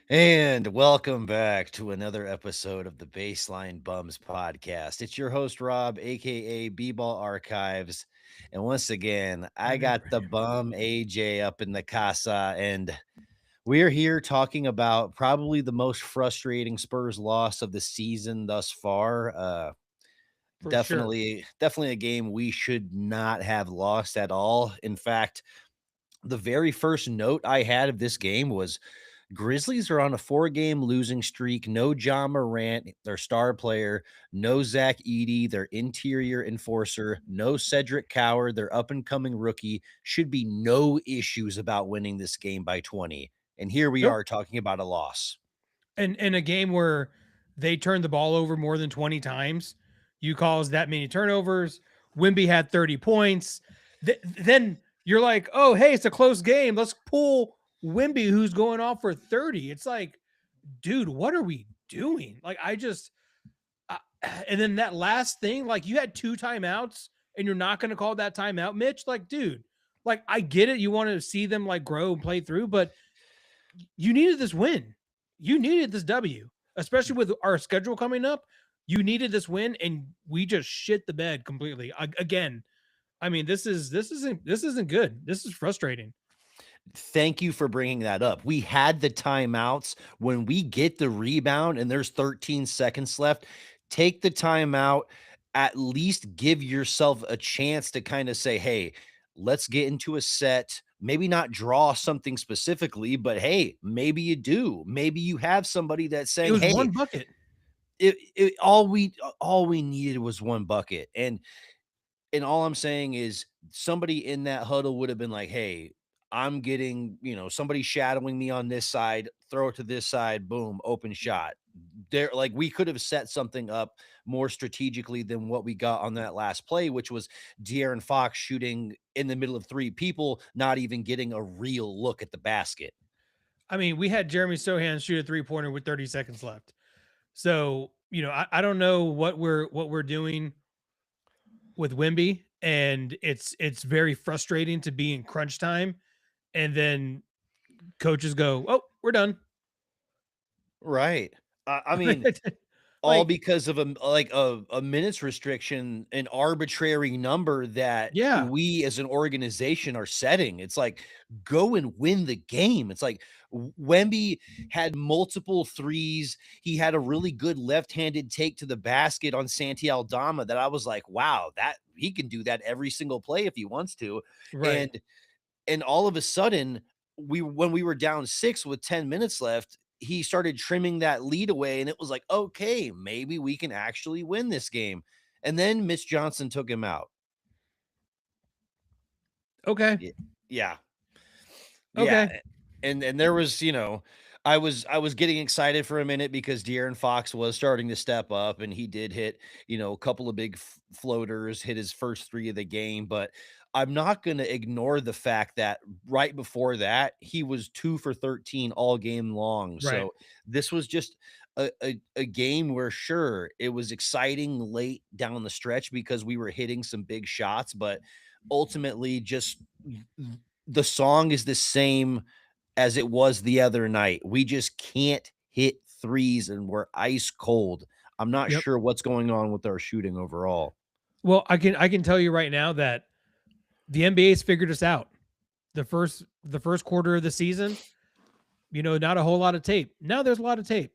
And welcome back to another episode of the Baseline Bums podcast. It's your host, Rob, aka B Ball Archives. And once again, I got the bum AJ up in the casa, and we're here talking about probably the most frustrating Spurs loss of the season thus far. For sure. Definitely a game we should not have lost at all. In fact, the very first note I had of this game was Grizzlies are on a 4-game losing streak. No John Morant, their star player. No Zach Edey, their interior enforcer. No Cedric Coward, their up and coming rookie. Should be no issues about winning this game by 20. And here we Nope. are talking about a loss. And a game where they turned the ball over more than 20 times, you caused that many turnovers. Wemby had 30 points. Then you're like, oh, hey, it's a close game. Let's pull Wemby, who's going off for 30. It's like, dude, what are we doing? Like, I, and then that last thing, like, you had two timeouts and you're not going to call that timeout, Mitch. Like, dude, like, I get it. You want to see them like grow and play through, but you needed this win. You needed this W, especially with our schedule coming up. You needed this win, and we just shit the bed completely. Again, I mean, this isn't good. This is frustrating. Thank you for bringing that up. We had the timeouts. When we get the rebound and there's 13 seconds left, take the timeout, at least give yourself a chance to kind of say, hey, let's get into a set. Maybe not draw something specifically, but hey, maybe you do. Maybe you have somebody that's It saying, was hey, one bucket. all we needed was one bucket. And all I'm saying is somebody in that huddle would have been like, hey, I'm getting, somebody shadowing me on this side, throw it to this side, boom, open shot. There, like we could have set something up more strategically than what we got on that last play, which was De'Aaron Fox shooting in the middle of three people, not even getting a real look at the basket. I mean, we had Jeremy Sohan shoot a 3-pointer with 30 seconds left. So, I don't know what we're doing with Wimby, and it's very frustrating to be in crunch time, and then coaches go, "Oh, we're done." Right. I mean, all Like, because of a minutes restriction, an arbitrary number that yeah, we as an organization are setting. It's like, go and win the game. It's like Wemby had multiple threes. He had a really good left-handed take to the basket on Santi Aldama that I was like, wow, that he can do that every single play if he wants to. right. And all of a sudden, when we were down 6 with 10 minutes left, he started trimming that lead away, and it was like, okay, maybe we can actually win this game. And then Mitch Johnson took him out. Okay. Y- Yeah. Yeah. Okay. And there was, I was getting excited for a minute because De'Aaron Fox was starting to step up, and he did hit, a couple of big floaters, hit his first three of the game. But I'm not going to ignore the fact that right before that, he was 2 for 13 all game long. Right. So this was just a game where, sure, it was exciting late down the stretch because we were hitting some big shots, but ultimately just the song is the same as it was the other night. We just can't hit threes and we're ice cold. I'm not Yep. sure what's going on with our shooting overall. Well, I can tell you right now that the NBA's figured us out. The first quarter of the season, not a whole lot of tape. Now there's a lot of tape.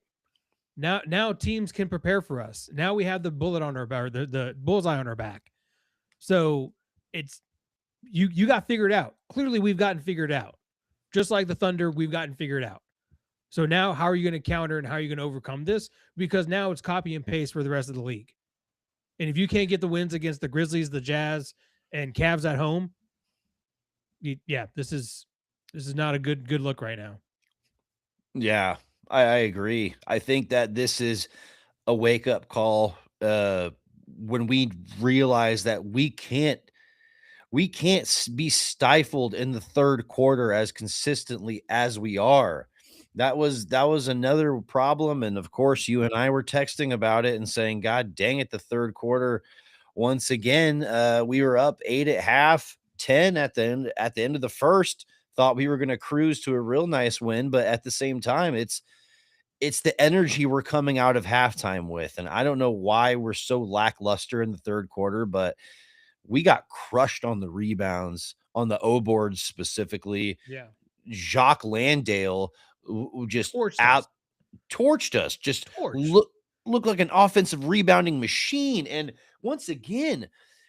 Now teams can prepare for us. Now we have the bullet on our back, or the bullseye on our back. So it's you got figured out. Clearly, we've gotten figured out. Just like the Thunder, we've gotten figured out. So now, how are you going to counter and how are you going to overcome this? Because now it's copy and paste for the rest of the league. And if you can't get the wins against the Grizzlies, the Jazz, and Cavs at home, yeah, this is not a good look right now. Yeah, I agree. I think that this is a wake up call when we realize that we can't be stifled in the third quarter as consistently as we are. That was another problem, and of course, you and I were texting about it and saying, "God dang it!" The third quarter, once again, we were up 8 at half, 10 at the end of the first. thought we were going to cruise to a real nice win, but at the same time, it's the energy we're coming out of halftime with, and I don't know why we're so lackluster in the third quarter, but we got crushed on the rebounds, on the O boards specifically. Yeah. Jacques Landale just Torched out us. torched us, just Torched. look like an offensive rebounding machine. And once again,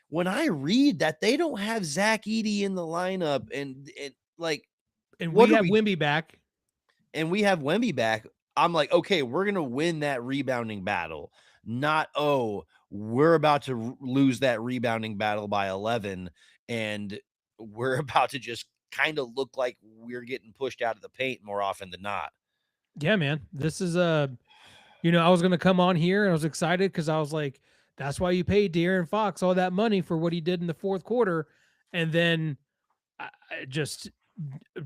when I read that they don't have Zach Edey in the lineup and like, And what we are have we Wemby back. and we have Wemby back, I'm like, okay, we're gonna win that rebounding battle. Not, oh, we're about to lose that rebounding battle by 11, and we're about to just kind of look like we're getting pushed out of the paint more often than not. Yeah, man. This is I was gonna come on here and I was excited because I was like, that's why you paid De'Aaron Fox all that money for what he did in the fourth quarter, and then I just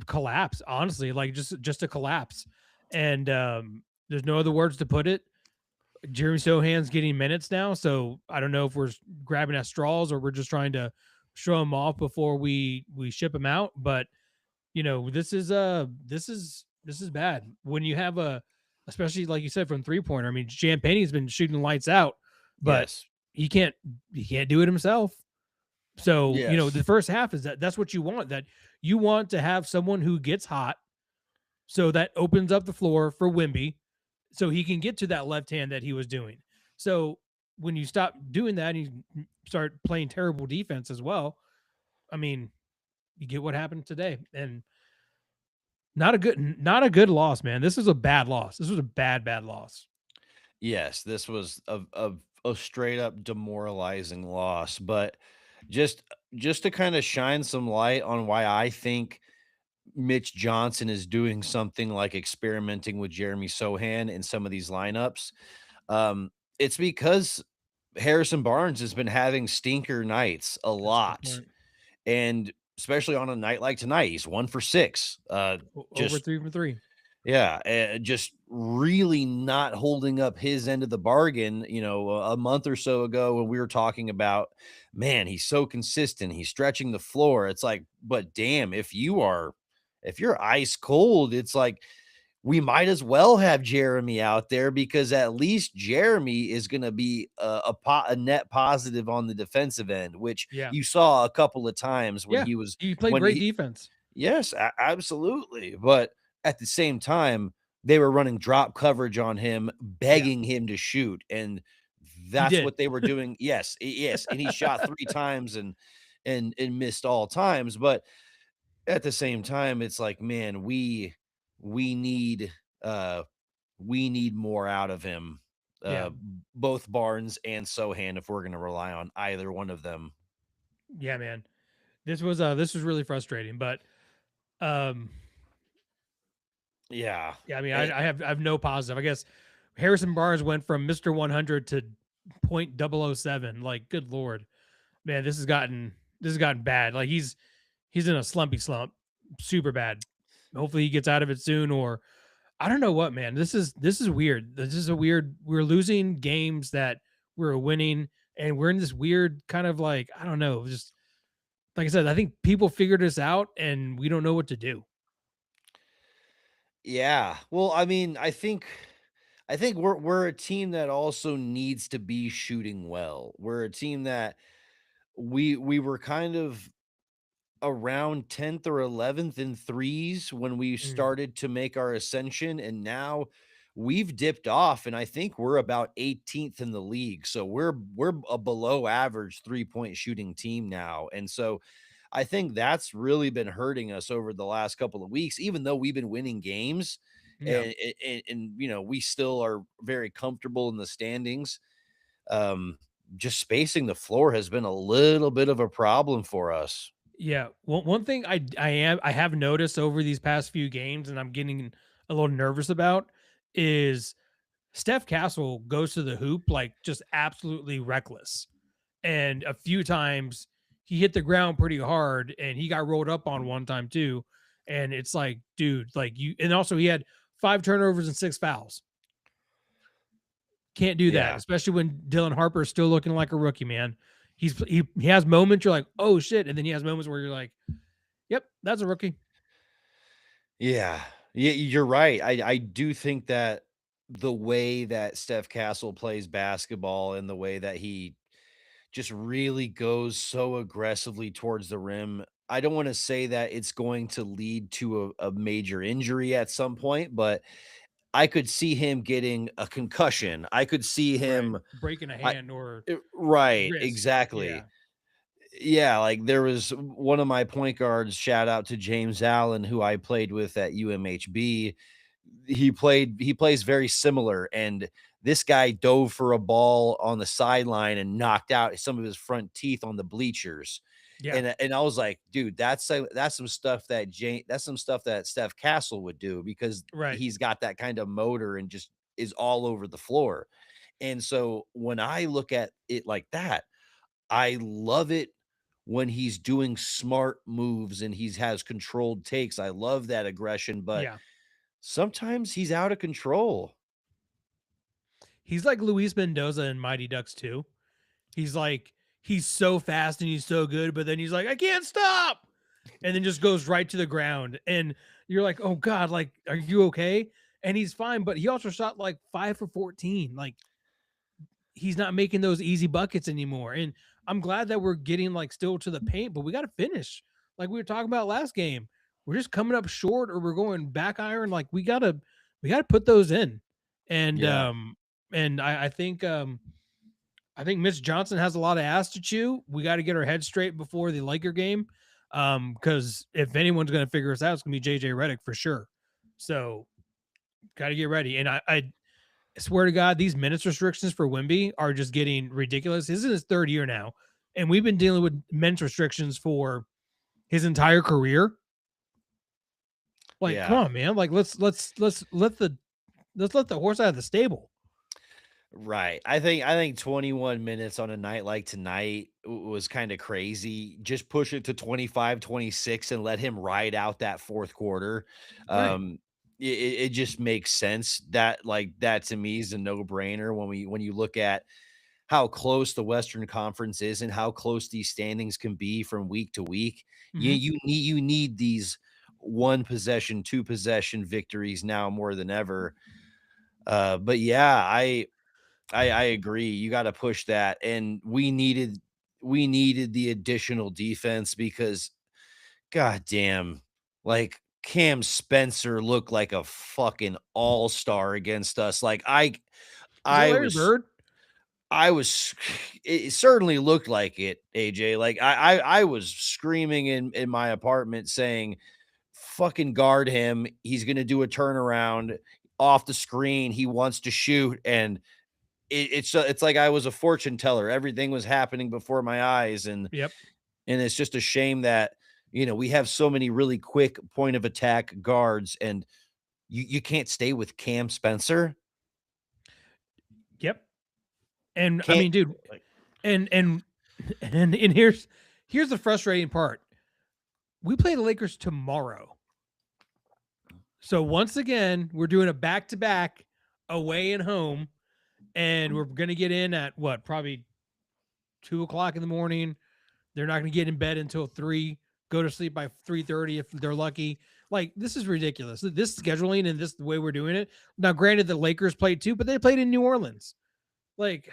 collapse. Honestly, like just a collapse. And there's no other words to put it. Jeremy Sohan's getting minutes now, so I don't know if we're grabbing at straws or we're just trying to show him off before we ship him out. But this is bad when you have especially like you said from 3-pointer. I mean, Champagne's been shooting lights out, but Yes. he can't do it himself. So Yes. the first half is that's what you want. That you want to have someone who gets hot, so that opens up the floor for Wemby, so he can get to that left hand that he was doing. So when you stop doing that and you start playing terrible defense as well, I mean, you get what happened today. And not a good loss, man. This is a bad loss. This was a bad loss. Yes, this was a straight up demoralizing loss, but just just to kind of shine some light on why I think Mitch Johnson is doing something like experimenting with Jeremy Sohan in some of these lineups. It's because Harrison Barnes has been having stinker nights a That's a good lot, point. and especially on a night like tonight, he's 1 for 6. Over Just 3 for 3. yeah, just really not holding up his end of the bargain. A month or so ago when we were talking about, man, he's so consistent, he's stretching the floor. It's like, but damn, if you're ice cold, it's like we might as well have Jeremy out there because at least Jeremy is going to be a net positive on the defensive end, which Yeah. you saw a couple of times Yeah. He played when great he defense. yes, absolutely. But at the same time, they were running drop coverage on him, Yeah. begging him to shoot, and He that's did. what they were doing. Yes, yes, and he shot 3 times and missed all times. But at the same time, it's like, man, we need uh we need more out of him. Yeah. Uh Both Barnes and Sohan if we're gonna rely on either one of them. Yeah, man. This was really frustrating, but um Yeah. yeah, I mean, And I have no positive. I guess Harrison Barnes went from Mr. 100 to .007. Like, good lord, man, this has gotten bad. Like he's in a slumpy slump, super bad. Hopefully he gets out of it soon, or I don't know what, man. This is weird. This is a weird. We're losing games that we're winning, and we're in this weird kind of like I don't know. Just like I said, I think people figured us out, and we don't know what to do. yeah. Well, I mean, I think we're a team that also needs to be shooting well. We're a team that we were kind of around 10th or 11th in threes when we Mm, started to make our ascension, and now we've dipped off, and I think we're about 18th in the league. So we're a below average 3-point shooting team now. And so I think that's really been hurting us over the last couple of weeks, even though we've been winning games, yeah, and we still are very comfortable in the standings. Um, just spacing the floor has been a little bit of a problem for us. yeah. One thing I have noticed over these past few games, and I'm getting a little nervous about, is Steph Castle goes to the hoop like just absolutely reckless. And a few times he hit the ground pretty hard and he got rolled up on one time too. And it's like, dude, like and also he had 5 turnovers and 6 fouls. Can't do that, Yeah. especially when Dylan Harper is still looking like a rookie, man. He has moments you're like, oh shit. And then he has moments where you're like, yep, that's a rookie. Yeah. Yeah, you're right. I do think that the way that Steph Castle plays basketball and the way that he just really goes so aggressively towards the rim, I don't wanna say that it's going to lead to a major injury at some point, but I could see him getting a concussion. I could see Right. him Breaking a I hand or right, wrist. exactly. Yeah. Yeah, like, there was one of my point guards, shout out to James Allen, who I played with at UMHB. He plays very similar, and this guy dove for a ball on the sideline and knocked out some of his front teeth on the bleachers. Yeah. And I was like, "Dude, that's some stuff that that's some stuff that Steph Castle would do because Right. he's got that kind of motor and just is all over the floor." And so when I look at it like that, I love it when he's doing smart moves and he's has controlled takes. I love that aggression, but Yeah. sometimes he's out of control. He's like Luis Mendoza in Mighty Ducks 2. He's like, he's so fast and he's so good, but then he's like, I can't stop. And then just goes right to the ground. And you're like, oh God, like, are you okay? And he's fine, but he also shot like 5 for 14. Like, he's not making those easy buckets anymore. And I'm glad that we're getting like still to the paint, but we got to finish. Like we were talking about last game. We're just coming up short or we're going back iron. Like we gotta put those in. And Yeah. I think Mitch Johnson has a lot of ass to chew. We got to get our head straight before the Laker game. Because if anyone's gonna figure us out, it's gonna be JJ Redick for sure. So got to get ready. And I swear to God, these minutes restrictions for Wemby are just getting ridiculous. This is his third year now, and we've been dealing with minutes restrictions for his entire career. Like, come Yeah. on, man! Like, let's let the horse out of the stable. Right. I think 21 minutes on a night like tonight was kind of crazy. Just push it to 25, 26, and let him ride out that fourth quarter. Right. It just makes sense. That to me is a no-brainer when you look at how close the Western Conference is and how close these standings can be from week to week. Mm-hmm. You need these one possession, two possession victories now more than ever. But yeah, I agree. You got to push that, and we needed the additional defense because goddamn, like Cam Spencer looked like a fucking all-star against us. Like Is that I Larry was Bird? I was it certainly looked like it, AJ. Like I was screaming in my apartment saying, "Fucking guard him. He's going to do a turnaround off the screen. He wants to shoot." And it's like I was a fortune teller. Everything was happening before my eyes, Yep. and it's just a shame that we have so many really quick point of attack guards, and you can't stay with Cam Spencer. Yep. And I Can't mean, dude, like and and here's the frustrating part. We play the Lakers tomorrow. So once again, we're doing a back to back away and home, and we're gonna get in at what, probably 2 o'clock in the morning. They're not gonna get in bed until 3, go to sleep by 3:30 if they're lucky. Like, this is ridiculous. This scheduling and this the way we're doing it. Now, granted, the Lakers played too, but they played in New Orleans. Like,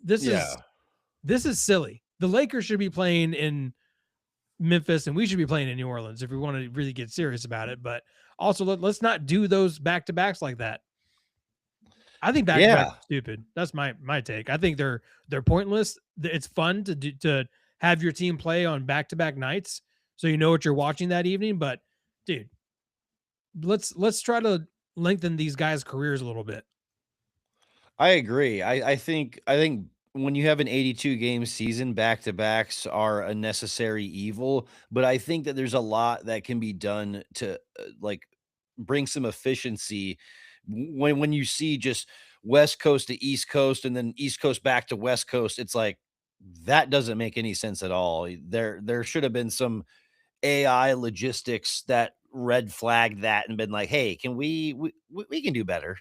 this is yeah. this is silly. The Lakers should be playing in Memphis, and we should be playing in New Orleans if we want to really get serious about it. But also, let's not do those back to backs like that. I think back to backs Yeah. are stupid. That's my take. I think they're pointless. It's fun to have your team play on back to back nights, so you know what you're watching that evening. But dude, let's try to lengthen these guys' careers a little bit. I agree. I think when you have an 82 game season, back to backs are a necessary evil, but I think that there's a lot that can be done to like bring some efficiency when you see just West Coast to East Coast and then East Coast back to West Coast. It's like that doesn't make any sense at all. There should have been some AI logistics that red flagged that and been like, "Hey, can we can do better."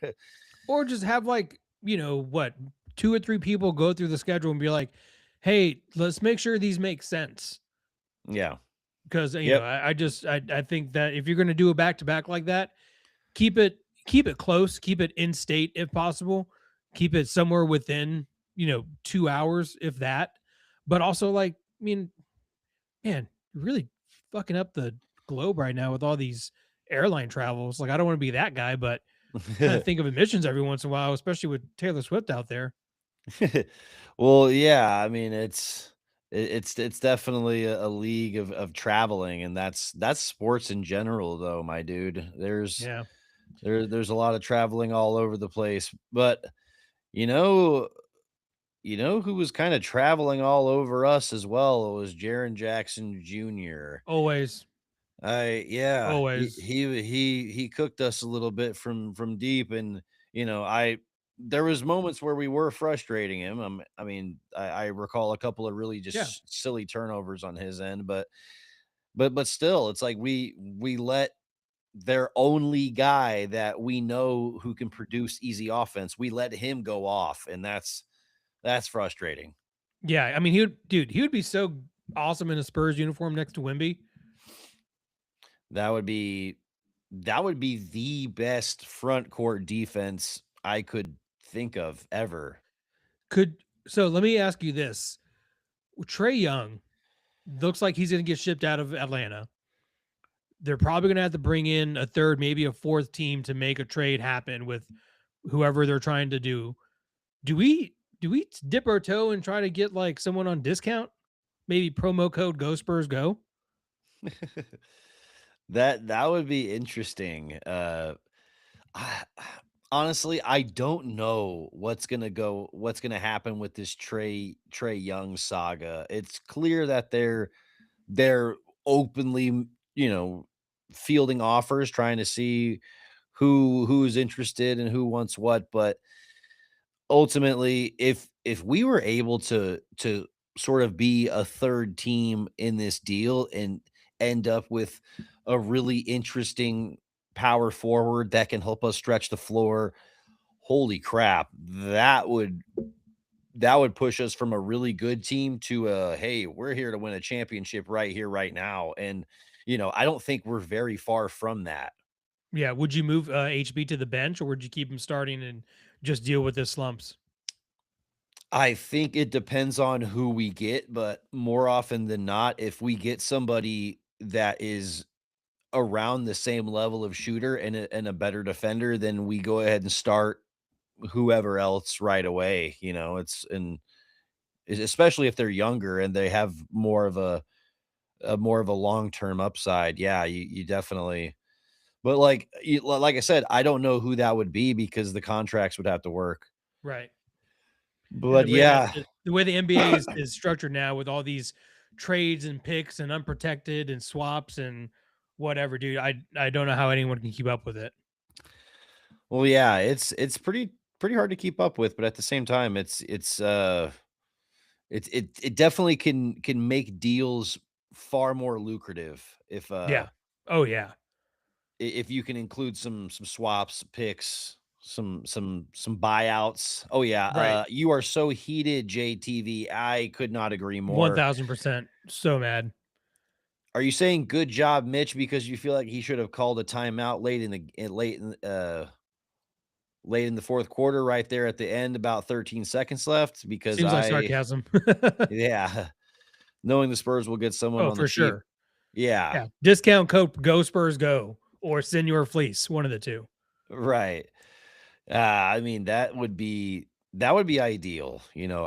Or just have, like, what, 2 or 3 people go through the schedule and be like, hey, let's make sure these make sense. Yeah. because Yep. I think that if you're going to do a back to back like that, keep it keep it close, keep it in state if possible, keep it somewhere within 2 hours if that. But also, like, I mean, man, you're really fucking up the globe right now with all these airline travels. Like, I don't want to be that guy, but kind of think of emissions every once in a while, especially with Taylor Swift out there. Well, yeah, I mean, it's definitely a league of traveling, and that's sports in general, though, my dude. Yeah, There's a lot of traveling all over the place, but you know you know who was kind of traveling all over us as well? It was Jaron Jackson Jr. always, I yeah, always. he cooked us a little bit from deep, and I there was moments where we were frustrating him. I mean, I recall a couple of really Yeah, just silly turnovers on his end, but still, it's like we let their only guy that we know who can produce easy offense, we let him go off, and that's frustrating. yeah. I mean, he would be so awesome in a Spurs uniform next to Wemby. That would be that would be the best front court defense I could think of ever. Could so let me ask you this: Trey Young looks like he's going to get shipped out of Atlanta. They're probably going to have to bring in a third, maybe a fourth team to make a trade happen with whoever they're trying to do. Do we dip our toe and try to get like someone on discount? Maybe promo code Go Spurs Go. That would be interesting. I, honestly, I don't know what's gonna happen with this Trey Young saga. It's clear that they're openly, fielding offers, trying to see who's interested and who wants what. But ultimately, if we were able to sort of be a third team in this deal and end up with a really interesting power forward that can help us stretch the floor, holy crap, that would push us from a really good team to a hey, we're here to win a championship right here, right now. And I don't think we're very far from that. Yeah. Would you move HB to the bench or would you keep him starting and just deal with his slumps? I think it depends on who we get, but more often than not, if we get somebody that is around the same level of shooter and a better defender, then we go ahead and start whoever else right away. Especially if they're younger and they have more of a long-term upside. Yeah, you definitely. But like I said, I don't know who that would be because the contracts would have to work. Right. And But yeah, the way the NBA is structured now with all these trades and picks and unprotected and swaps and whatever, dude, I don't know how anyone can keep up with it. well, yeah, it's pretty hard to keep up with, but at the same time, it definitely can make deals far more lucrative Yeah. Oh yeah. if you can include some swaps, picks, some buyouts. Oh yeah, Right. you are so heated, JTV. I could not agree more. 1000%. So mad. Are you saying good job, Mitch, because you feel like he should have called a timeout late in the fourth quarter, right there at the end, about 13 seconds left? Because Seems like sarcasm. yeah, knowing the Spurs will get someone Oh, on the for cheap. sure. Yeah, Yeah. Discount code Go Spurs Go or Senior Fleece, one of the two. right. I mean, that would be ideal. Yeah.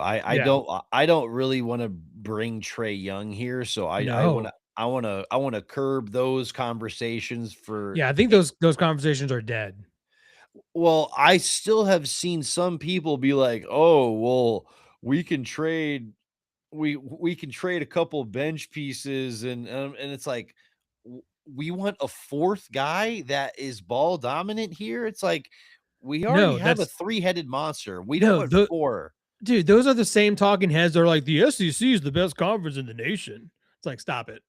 I don't really want to bring Trey Young here, so No. I want to curb those conversations for Yeah, I think those conversations are dead. well, I still have seen some people be like, "Oh, well, we can trade we can trade a couple bench pieces," and it's like we want a fourth guy that is ball dominant here. It's like we already No, have a that's three-headed monster. We don't no, want the four. dude, those are the same talking heads that are like the SEC is the best conference in the nation. It's like stop it.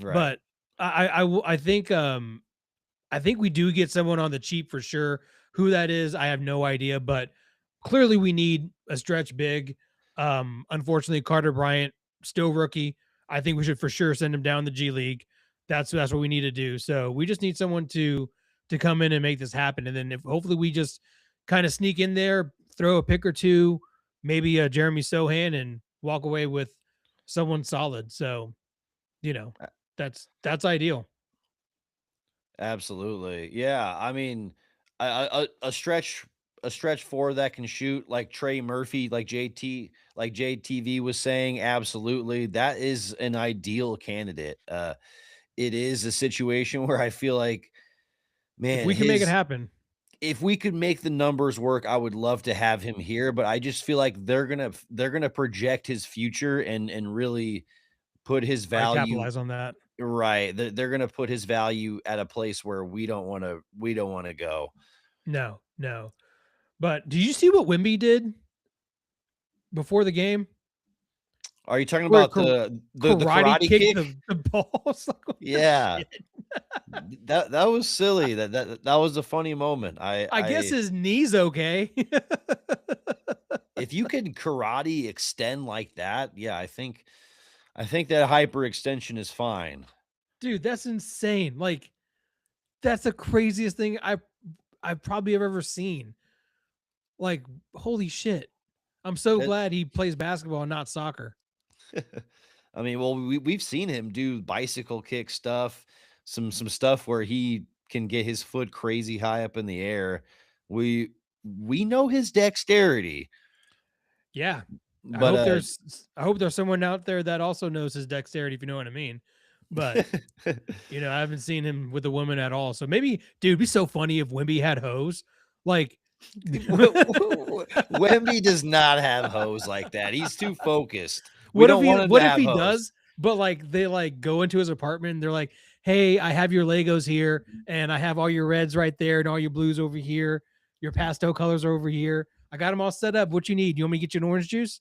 Right. But I think we do get someone on the cheap for sure. Who that is, I have no idea, but clearly we need a stretch big. Unfortunately, Carter Bryant still rookie. I think we should for sure send him down the G League. That's what we need to do. So we just need someone to come in and make this happen. And then if hopefully we just kind of sneak in there, throw a pick or two, maybe a Jeremy Sohan, and walk away with someone solid. So, you know, A- that's ideal. Absolutely. Yeah. I mean, a stretch four that can shoot like Trey Murphy, like JTV was saying, absolutely. That is an ideal candidate. It is a situation where I feel like, If man, we can make it his happen. if we could make the numbers work, I would love to have him here, but I just feel like they're gonna project his future and really put his Try to value capitalize on that. right. They're gonna put his value at a place where we don't wanna go. No, no. But did you see what Wimby did before the game? Are you talking Where about the karate karate kicked kick? the balls. Like, what the Yeah. shit? That was silly. That was a funny moment. I guess I his knee's okay. if you can karate extend like that, yeah, I think that hyperextension is fine. Dude, that's insane. Like, that's the craziest thing I probably have ever seen. Like, holy shit. I'm so That glad he plays basketball and not soccer. I mean, well, we've seen him do bicycle kick stuff, some stuff where he can get his foot crazy high up in the air. We we know his dexterity, Yeah. but I hope there's someone out there that also knows his dexterity, if you know what I mean. But I haven't seen him with a woman at all. So maybe, dude, it'd be so funny if Wimby had hose. Like, Wemby does not have hose like that. He's too focused. We don't want him to what if have he hose. does, but like they like go into his apartment and they're like, hey, I have your Legos here, and I have all your reds right there and all your blues over here. Your pastel colors are over here. I got them all set up. What you need? You want me to get you an orange juice?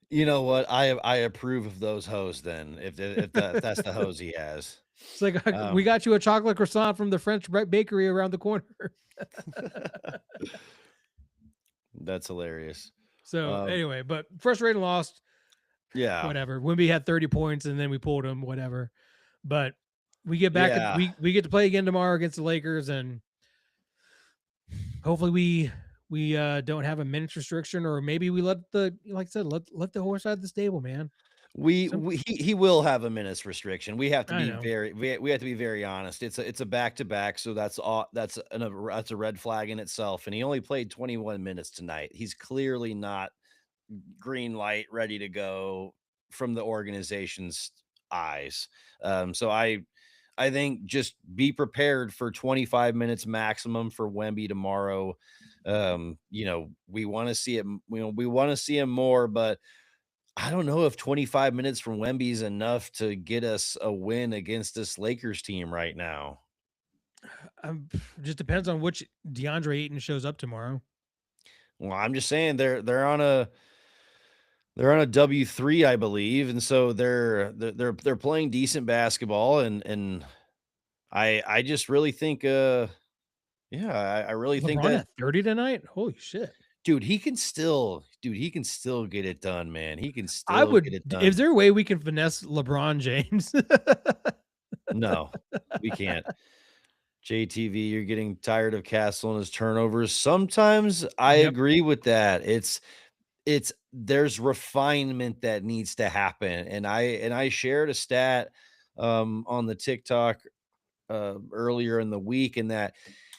You know what? I approve of those hose then. If that's the hose he has. It's like we Um, got you a chocolate croissant from the French bakery around the corner. that's hilarious. So Um, anyway, but frustrated lost, yeah. whatever. Wimby had 30 points and then we pulled him, whatever. But we get back Yeah. we get to play again tomorrow against the Lakers, and hopefully we don't have a minutes restriction, or maybe we let the like I said, let the horse out of the stable, man. So He will have a minutes restriction. We have to I be know. we have to be very honest. It's a back to back, so that's a red flag in itself. And he only played 21 minutes tonight. He's clearly not green light ready to go from the organization's eyes. So I think just be prepared for 25 minutes maximum for Wemby tomorrow. We want to see it. We want to see him more, but I don't know if 25 minutes from Wemby is enough to get us a win against this Lakers team right now. Just depends on which DeAndre Ayton shows up tomorrow. Well, I'm just saying they're on a W3, I believe, and so they're playing decent basketball, and I just really think yeah, I really think LeBron that at 30 tonight. Holy shit! dude, he can still get it done, man. He can I still get would. it Is done. there a way we can finesse LeBron James? No, we can't. JTV, you're getting tired of Castle and his turnovers. Sometimes I Yep. agree with that. It's there's refinement that needs to happen. And I shared a stat on the TikTok earlier in the week in that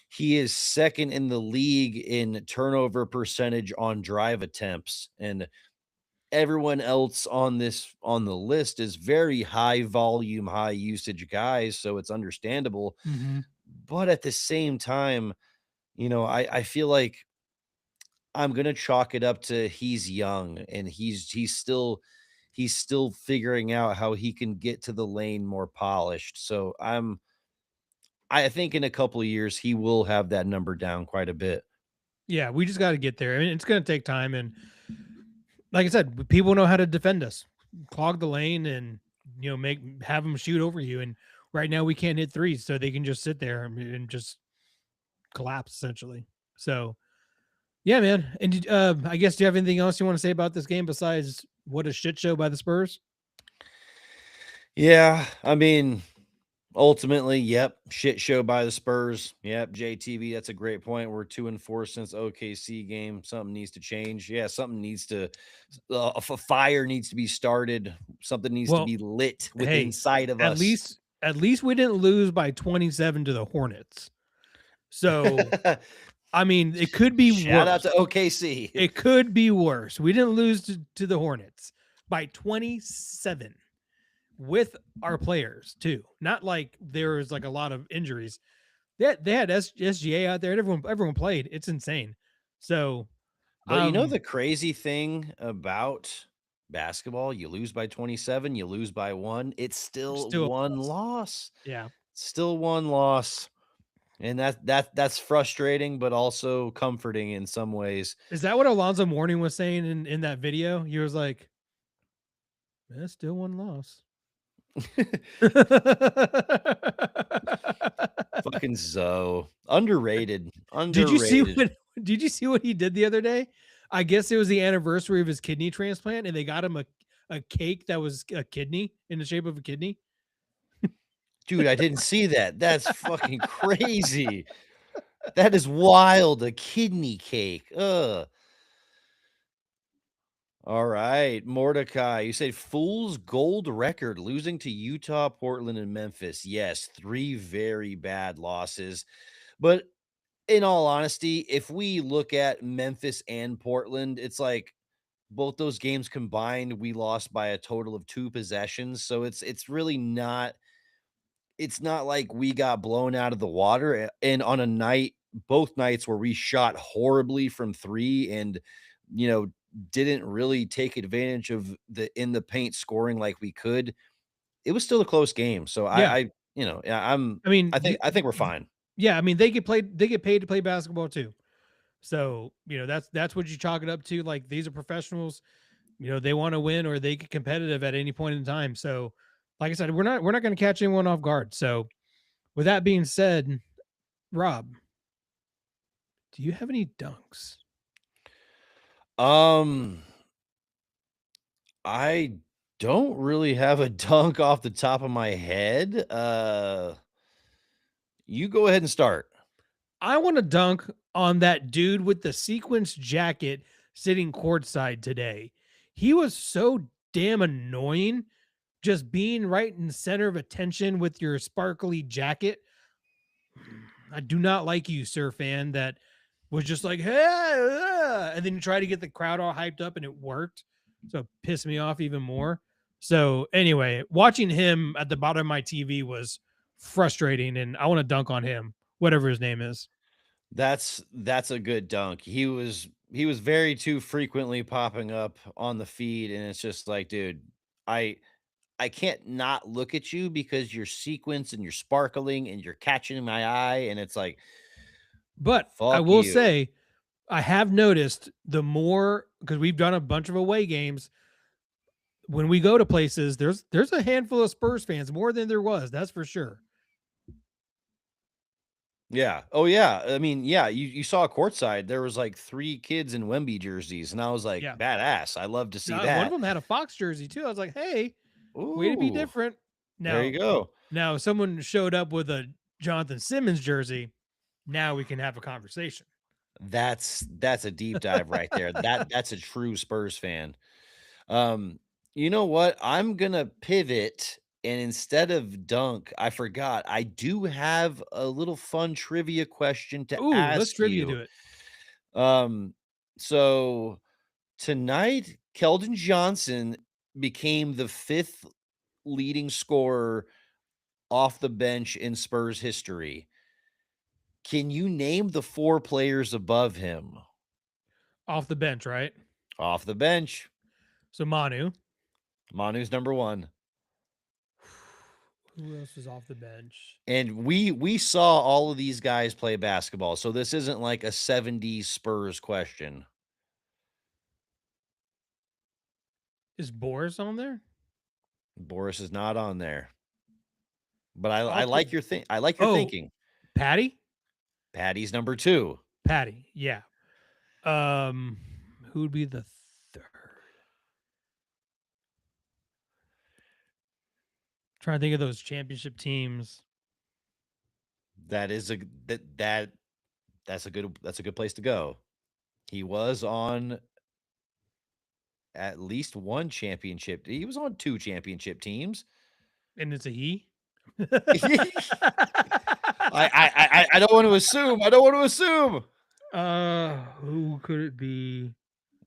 he is second in the league in turnover percentage on drive attempts. And everyone else on the list is very high volume, high usage guys. So it's understandable. Mm-hmm. But at the same time, I feel like I'm gonna chalk it up to he's young and he's still figuring out how he can get to the lane more polished. So I think in a couple of years he will have that number down quite a bit. Yeah, we just got to get there. I mean, it's going to take time, and like I said, people know how to defend us, clog the lane, and have them shoot over you. And right now, we can't hit threes, so they can just sit there and just collapse essentially. So Yeah, man. And I guess, do you have anything else you want to say about this game besides what a shit show by the Spurs? Yeah, I mean, ultimately, yep, shit show by the Spurs. Yep, JTV, that's a great point. We're 2-4 since OKC game. Something needs to change. Yeah, something needs to a fire needs to be started. Something needs to Well, be lit with hey, inside of at us. least at least we didn't lose by 27 to the Hornets. So, I mean, it could be Shout out to worse. OKC. It could be worse. We didn't lose to the Hornets by 27 with our players too. Not like there was like a lot of injuries. They had SGA out there. And everyone played. It's insane. So, But you know the crazy thing about basketball, you lose by 27, you lose by 1, it's still still, one loss. yeah. Still one loss. And that's frustrating, but also comforting in some ways. Is that what Alonzo Mourning was saying in that video? He was like, "That's still one loss." Fucking Zoe. Underrated. Did you see Underrated. what did you see what he did the other day? I guess it was the anniversary of his kidney transplant, and they got him a cake that was a kidney in the shape of a kidney. Dude, I didn't see that. That's fucking crazy. That is wild. A kidney cake. Ugh. All right, Mordecai, you said Fool's gold record losing to Utah, Portland, and Memphis. Yes, 3 very bad losses. But in all honesty, if we look at Memphis and Portland, it's like both those games combined, we lost by a total of 2 possessions. So it's really not it's not like we got blown out of the water. And on a night, both nights where we shot horribly from 3 and you know didn't really take advantage of the in the paint scoring like we could, it was still a close game. So Yeah, I yeah, I mean, I think we're fine. yeah, I mean they get paid to play basketball too. So that's what you chalk it up to. Like, these are professionals. They want to win or they get competitive at any point in time. So, like I said, we're not going to catch anyone off guard. So, with that being said, Rob, do you have any dunks? Um I don't really have a dunk off the top of my head. You go ahead and start. I want to dunk on that dude with the sequence jacket sitting courtside today. He was so damn annoying, just being right in the center of attention with your sparkly jacket. I do not like you, sir fan, that was just like, hey, and then you try to get the crowd all hyped up and it worked. So it pissed me off even more. So anyway, watching him at the bottom of my TV was frustrating, and I want to dunk on him, whatever his name is. That's a good dunk. He was very too frequently popping up on the feed, and it's just like, dude, I I can't not look at you because you're sequins and you're sparkling and you're catching my eye, and it's like, But I fuck will you. say, I have noticed the more, because we've done a bunch of away games, when we go to places, there's a handful of Spurs fans, more than there was, that's for sure. Yeah. Oh yeah. I mean, yeah, you saw courtside, there was like 3 kids in Wemby jerseys, and I was like, Yeah. badass. I love to see One of that. them had a Fox jersey too. I was like, hey, way to be Ooh, different. there Now, you go. if someone showed up with a Jonathan Simmons jersey, now we can have a conversation. That's a deep dive right there. That's a true Spurs fan. Um, you know what? I'm gonna pivot, and instead of dunk, I forgot. I do have a little fun trivia question to Ooh, let's ask trivia you. do it. Um, so tonight, Keldon Johnson became the 5th leading scorer off the bench in Spurs history. Can you name the 4 players above him? Off the bench, right? Off the bench, So Manu. Manu's number 1. Who else is off the bench? And we saw all of these guys play basketball, so this isn't like a '70s Spurs question. Is Boris on there? Boris is not on there, but I Off the like I like your Oh, thinking. Patty? Patty's number 2. Patty. Yeah. Um, who would be the third? Trying to think of those championship teams. That is a that's a good place to go. He was on at least one championship. He was on 2 championship teams. And it's a he. I don't want to assume. I don't want to assume. Who could it be?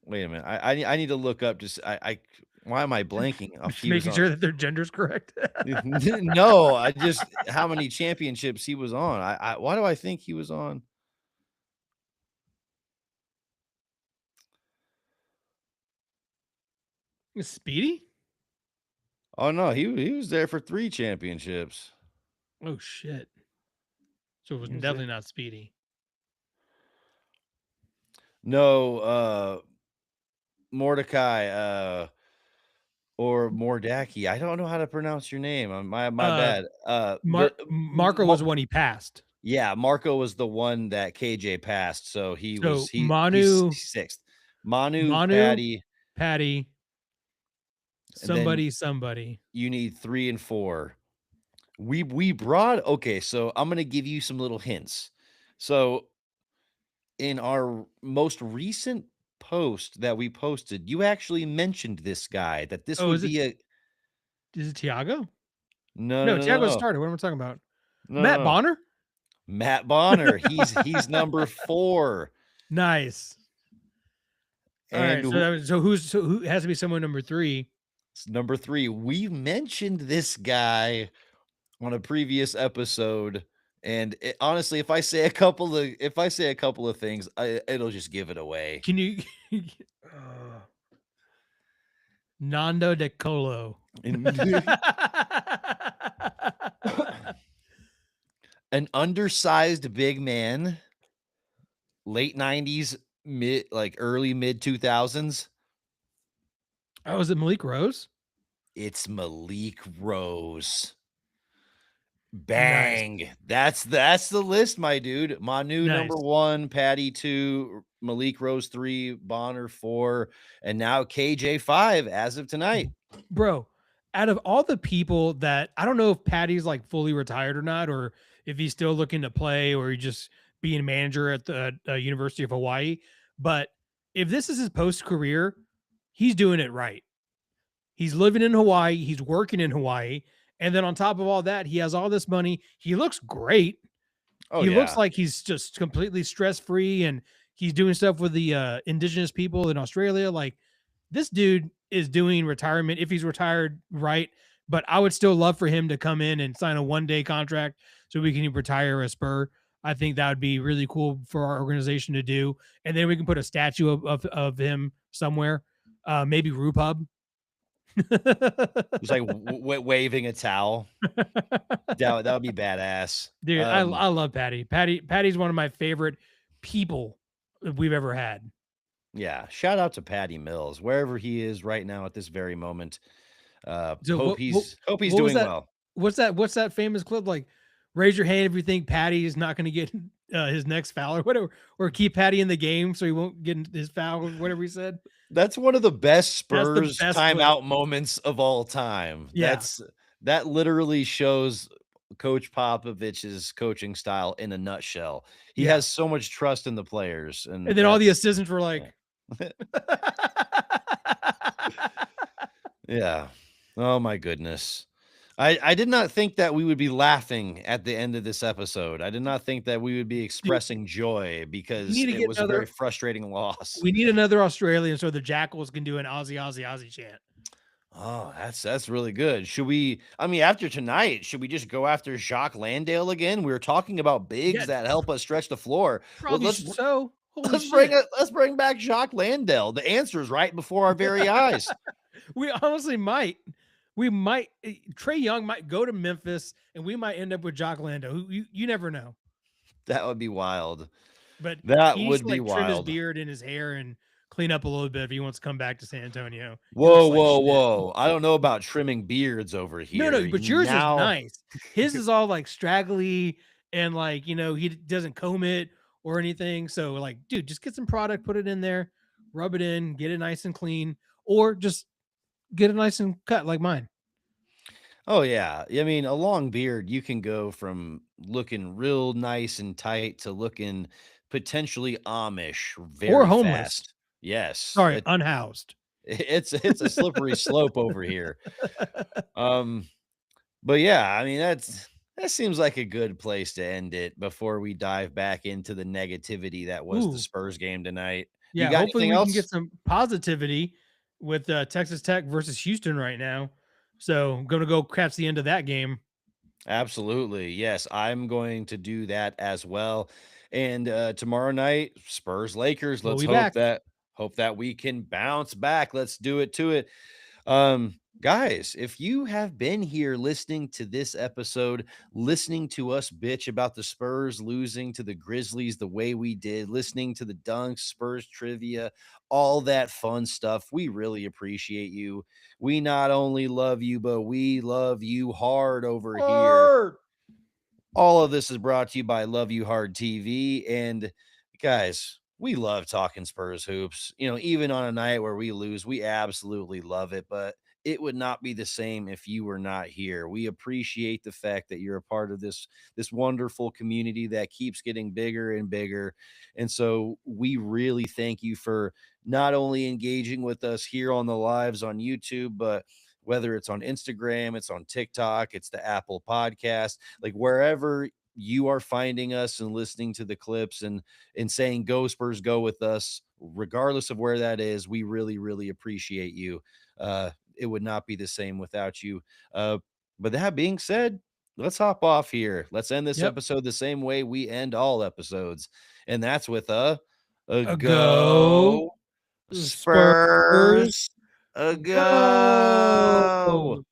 Wait a minute. I need to look up. Just I why am I blanking? If Just he was making on. sure that their gender's correct. No, I just how many championships he was on. I why do I think he was on? Speedy? Oh no, he was there for 3 championships. Oh shit! So it was He was there. definitely not Speedy. No, Mordecai, or Mordaki. I don't know how to pronounce your name. My Uh, bad. Marco was the one he passed. Yeah, Marco was the one that KJ passed, so So he's Manu, 6th. Manu, Manu, Patty, Patty, and then somebody. you need 3 and 4. We brought okay, so I'm gonna give you some little hints. So in our most recent post that we posted, you actually mentioned this guy that this Oh, would be a is it Tiago? no, no, No, no, no, Tiago no, started. What am I talking about? no, Matt no. Bonner? Matt Bonner. He's number 4, Nice. All and right. So who has to be someone number 3? number 3. We mentioned this guy on a previous episode, and honestly, if I say a couple of things, it'll just give it away. Can you uh, Nando De Colo? And an undersized big man, late 90s, early mid 2000s. Oh, is it Malik Rose? It's Malik Rose. Nice. Bang. That's the list, my dude. Manu number Nice. 1, Patty 2, Malik Rose 3, Bonner 4, and now KJ 5 as of tonight. Bro, out of all the people that I don't know if Patty's like fully retired or not, or if he's still looking to play or he's just being a manager at the University of Hawaii. But if this is his post career, he's doing it right. He's living in Hawaii, he's working in Hawaii. And then on top of all that, he has all this money. He looks great. Oh He looks yeah. like he's just completely stress free and he's doing stuff with the indigenous people in Australia. Like this dude is doing retirement if he's retired right. But I would still love for him to come in and sign a 1-day contract so we can retire a Spur. I think that would be really cool for our organization to do. And then we can put a statue of him somewhere. Maybe Rupub. Just like waving a towel. That would be badass. Dude, I love Patty. Patty's one of my favorite people we've ever had. Yeah, shout out to Patty Mills, wherever he is right now at this very moment. So Hope he's what was doing that? well. What's that famous clip like? Raise your hand if you think Patty is not going to get his next foul or whatever, or keep Patty in the game so he won't get his foul or whatever he said. That's one of the best That's the Spurs best clip. timeout moments of all time. Yeah. That literally shows Coach Popovich's coaching style in a nutshell. He Yeah. has so much trust in the players, and then all the assistants were like, yeah. Oh my goodness. I did not think that we would be laughing at the end of this episode. I did not think that we would be expressing joy because need to it get was a very frustrating loss. we need another Australian so the Jackals can do an Aussie, Aussie, Aussie chant. Oh, that's really good. Should we? I mean, after tonight, should we just go after Jacques Landale again? We were talking about bigs that help us stretch the floor. Probably Well, let's let's bring back Jacques Landale. The answer is right before our very eyes. We honestly might. We might. Trae Young might go to Memphis, and we might end up with Jock Lando. Who you never know. That would be wild. But that he would needs to, be trim his wild. beard and his hair and clean up a little bit if he wants to come back to San Antonio. Whoa! I don't know about trimming beards over here. No, but yours is nice. His is all like straggly and like he doesn't comb it or anything. So like, dude, just get some product, put it in there, rub it in, get it nice and clean, or just get it nice and cut like mine. Oh yeah. I mean, a long beard, you can go from looking real nice and tight to looking potentially Amish Or very homeless. fast. Yes. Sorry, unhoused. It's a slippery slope over here. Um, but yeah, I mean that seems like a good place to end it before we dive back into the negativity that was the Ooh, Spurs game tonight. You yeah. got Hopefully, anything we can else? get some positivity with Texas Tech versus Houston right now. So, I'm going to go catch the end of that game. Absolutely. Yes, I'm going to do that as well. And tomorrow night, Spurs Lakers. We'll Let's be back. hope that we can bounce back. Let's do it to it. Guys, if you have been here listening to this episode, listening to us bitch about the Spurs losing to the Grizzlies the way we did, listening to the dunks, Spurs trivia, all that fun stuff, we really appreciate you. We not only love you, but we love you hard over here. Word. All of this is brought to you by Love You Hard TV. And guys, we love talking Spurs hoops. You know, even on a night where we lose, we absolutely love it. But it would not be the same if you were not here. We appreciate the fact that you're a part of this wonderful community that keeps getting bigger and bigger. And so we really thank you for not only engaging with us here on the lives on YouTube, but whether it's on Instagram, it's on TikTok, it's the Apple podcast, like wherever you are finding us and listening to the clips and saying go Spurs go with us, regardless of where that is, we really appreciate you. It would not be the same without you. But that being said, let's hop off here. Let's end this Yep. episode the same way we end all episodes, and that's with a A go go Spurs Spurs, a go. go.